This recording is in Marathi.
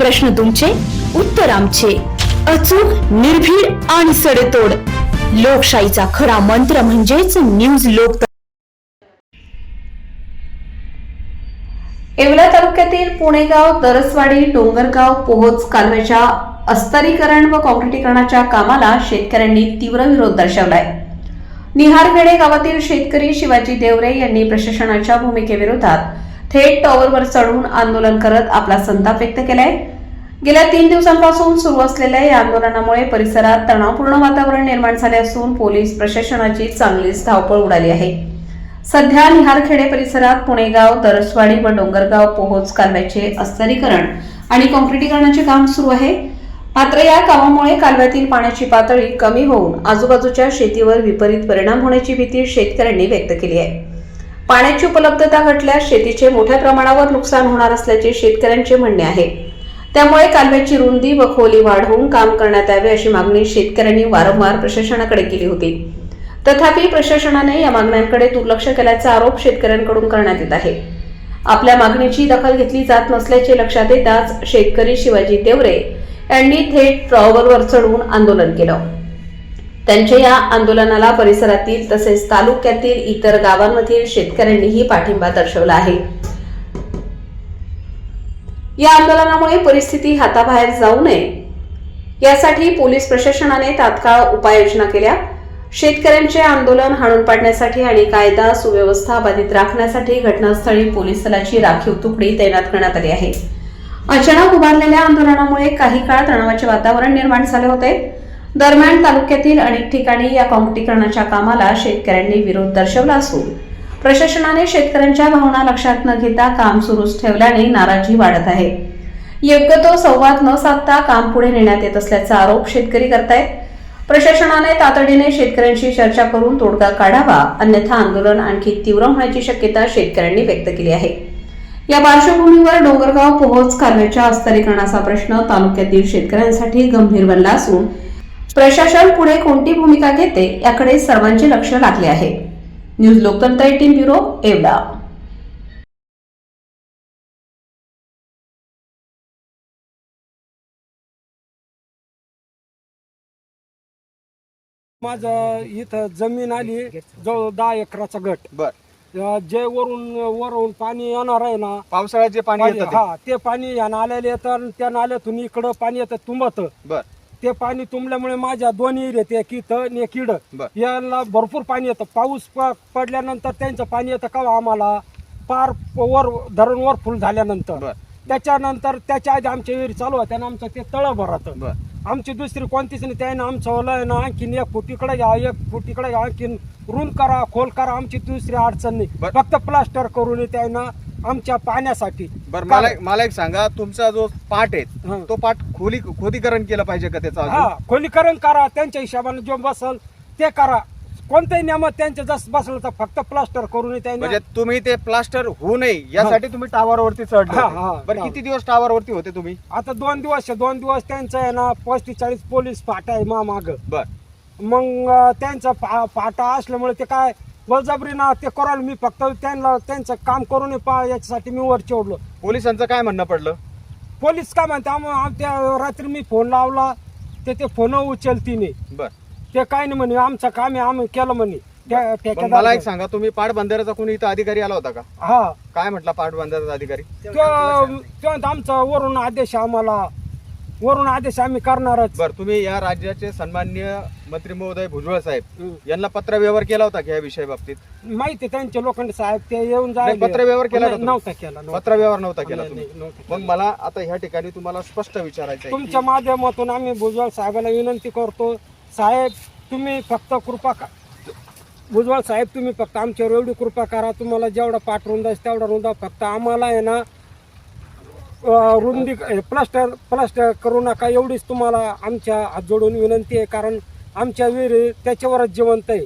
प्रश्न तुमचे, उत्तर आमचे. अचूक, निर्भीड आणि सडेतोड. लोकशाहीचा खरा मंत्र म्हणजेच न्यूज लोक. येवला तालुक्यातील पुणेगाव, दरसवाडी, डोंगरगाव, पोहोच कालव्याच्या अस्तरीकरण व काँक्रिटीकरणाच्या कामाला शेतकऱ्यांनी तीव्र विरोध दर्शवलाय. निहारखेडे गावातील शेतकरी शिवाजी देवरे यांनी प्रशासनाच्या भूमिकेविरोधात थेट टॉवरवर चढून आंदोलन करत आपला संताप व्यक्त केलाय. गेल्या 3 दिवसांपासून सुरू असलेल्या या आंदोलनामुळे परिसरात तणावपूर्ण वातावरण निर्माण झाले असून पोलीस प्रशासनाची चांगलीच धावपळ उडाली आहे. सध्या निहारखेडे परिसरात पुणेगाव, दरसवाडी व डोंगरगाव पोहोच कालव्याचे अस्तरीकरण आणि काँक्रिटीकरणाचे काम सुरू आहे. मात्र या कामामुळे कालव्यातील पाण्याची पातळी कमी होऊन आजूबाजूच्या शेतीवर विपरीत परिणाम होण्याची भीती शेतकऱ्यांनी व्यक्त केली आहे. पाण्याची उपलब्धता घटल्यास शेतीचे मोठ्या प्रमाणावर नुकसान होणार असल्याचे शेतकऱ्यांचे म्हणणे आहे. त्यामुळे कालव्याची रुंदी व खोली वाढवून काम करण्यात यावे अशी मागणी शेतकऱ्यांनी वारंवार प्रशासनाकडे केली होती. तथापि प्रशासनाने या मागण्यांकडे दुर्लक्ष केल्याचा आरोप शेतकऱ्यांकडून करण्यात येत आहे. आपल्या मागणीची दखल घेतली जात नसल्याचे लक्षात येताच शेतकरी शिवाजी देवरे यांनी थेट टॉवरवर चढून आंदोलन केलं. त्यांच्या या आंदोलनाला परिसरातील तसेच तालुक्यातील इतर गावांमधील शेतकऱ्यांनीही पाठिंबा दर्शवला आहे. या आंदोलनामुळे परिस्थिती हाताबाहेर जाऊ नये यासाठी पोलीस प्रशासनाने तात्काळ उपाययोजना केल्या. शेतकऱ्यांचे आंदोलन हाणून पाडण्यासाठी आणि कायदा सुव्यवस्था बाधित राखण्यासाठी घटनास्थळी पोलीस दलाची राखीव तुकडी तैनात करण्यात आली आहे. अचानक उभारलेल्या आंदोलनामुळे काही काळ तणावाचे वातावरण निर्माण झाले होते. दरम्यान तालुक्यातील अनेक ठिकाणी या काँक्रिटीकरणाच्या कामाला शेतकऱ्यांनी विरोध दर्शवला असून प्रशासनाने शेतकऱ्यांच्या भावना लक्षात न घेता काम सुरूच ठेवल्याने नाराजी वाढत आहे. योग्य तो संवाद न साधता काम पुढे नेण्यात येत असल्याचा आरोप शेतकरी करतायत. प्रशासनाने तातडीने शेतकऱ्यांशी चर्चा करून तोडगा काढावा, अन्यथा आंदोलन आणखी तीव्र होण्याची शक्यता शेतकऱ्यांनी व्यक्त केली आहे. या पार्श्वभूमीवर डोंगरगाव पोहोच कालव्याच्या अस्तरीकरणाचा प्रश्न तालुक्यातील शेतकऱ्यांसाठी गंभीर बनला असून प्रशासन पुढे कोणती भूमिका घेते याकडे सर्वांचे लक्ष लागले आहे. न्यूज लोकतंत्र 18 ब्युरो, येवला. माझं इथं जमीन आली जवळ 10 एकराचा गट. बर, जे वरून पाणी येणार आहे ना, पावसाळ्यात जे पाणी येतं ते. हा, ते पाणी या नाल्याला येतं. त्या नाल्यातून इकडं पाणी येतं तुंबत. बर, ते पाणी तुंबल्यामुळे माझ्या दोन्ही येते, एक इथं आणि एक इड. बर. याला भरपूर पाणी येतं. पाऊस पडल्यानंतर त्यांचं पाणी येतं का आम्हाला पार वर धरण वर फुल झाल्यानंतर. बर. त्याच्यानंतर त्याच्या आधी आमच्या विहिरी चालू होत्या आणि आमचं ते तळ भरत. बर. आमची दुसरी कोणतीच नाही. त्याने आमचं ओलं ना आणखीन 1 फूट इकडे घ्या, 1 फूट इकडे घ्या, आणखीन रुंद करा, खोल करा. आमची दुसरी अडचण नाही, फक्त प्लास्टर करून त्यानं आमच्या पाण्यासाठी. बरं, मला एक सांगा, तुमचा जो पाट आहे तो पाट खोलीकरण केलं पाहिजे का त्याचा? हा, खोलीकरण करा. त्यांच्या हिशोबाने जो बसल ते करा. कोणत्याही नियमात त्यांच्या जसं बसलं तर फक्त प्लास्टर करून त्याने. म्हणजे तुम्ही ते प्लास्टर होऊ नये यासाठी तुम्ही टावरवरती चढले. बरं, किती दिवस टावरवरती होते तुम्ही? आता 2 दिवस त्यांचं आहे ना, 35-40 पोलीस फाटा आहे माग. बर, मग त्यांचा फाटा असल्यामुळे ते काय बळजबरी ना ते करायला मी फक्त त्यांचं काम करून याच्यासाठी मी वर चढलो. पोलिसांचं काय म्हणणं पडलं? पोलीस काय म्हणते, त्या रात्री मी फोन लावला ते फोन उचलती नाही. बर, ते काय नाही म्हणे, आमचं काम आहे आम्ही केलं म्हणे. मला एक सांगा, तुम्ही पाटबंधाऱ्याचा कोणी इथं अधिकारी आला होता का? हा, काय म्हटला पाटबंधाऱ्याचा अधिकारी? तो आमचा वरून आदेश आम्ही करणारच. बर, तुम्ही या राज्याचे सन्माननीय मंत्री महोदय भुजबळ साहेब यांना पत्र व्यवहार केला होता की या विषया बाबतीत? माहिती त्यांचे लोखंडे साहेब ते येऊन जायला. पत्र व्यवहार केला नव्हता केला. पत्र व्यवहार नव्हता केला नाही, तुम्ही? नव्हता. मग मला आता ह्या ठिकाणी तुम्हाला स्पष्ट विचारायचं आहे तुमच्या माध्यमातून आम्ही भुजबळ साहेबाला विनंती करतो, साहेब तुम्ही फक्त भुजबळ साहेब तुम्ही फक्त आमच्यावर एवढी कृपा करा. तुम्हाला जेवढा पाठ रुंदा तेवढा रुंदा, फक्त आम्हाला आहे ना रुंदी प्लास्टर करू नका, एवढीच तुम्हाला आमच्या हात जोडून विनंती आहे. कारण आमच्या विहिरी त्याच्यावरच जिवंत आहे.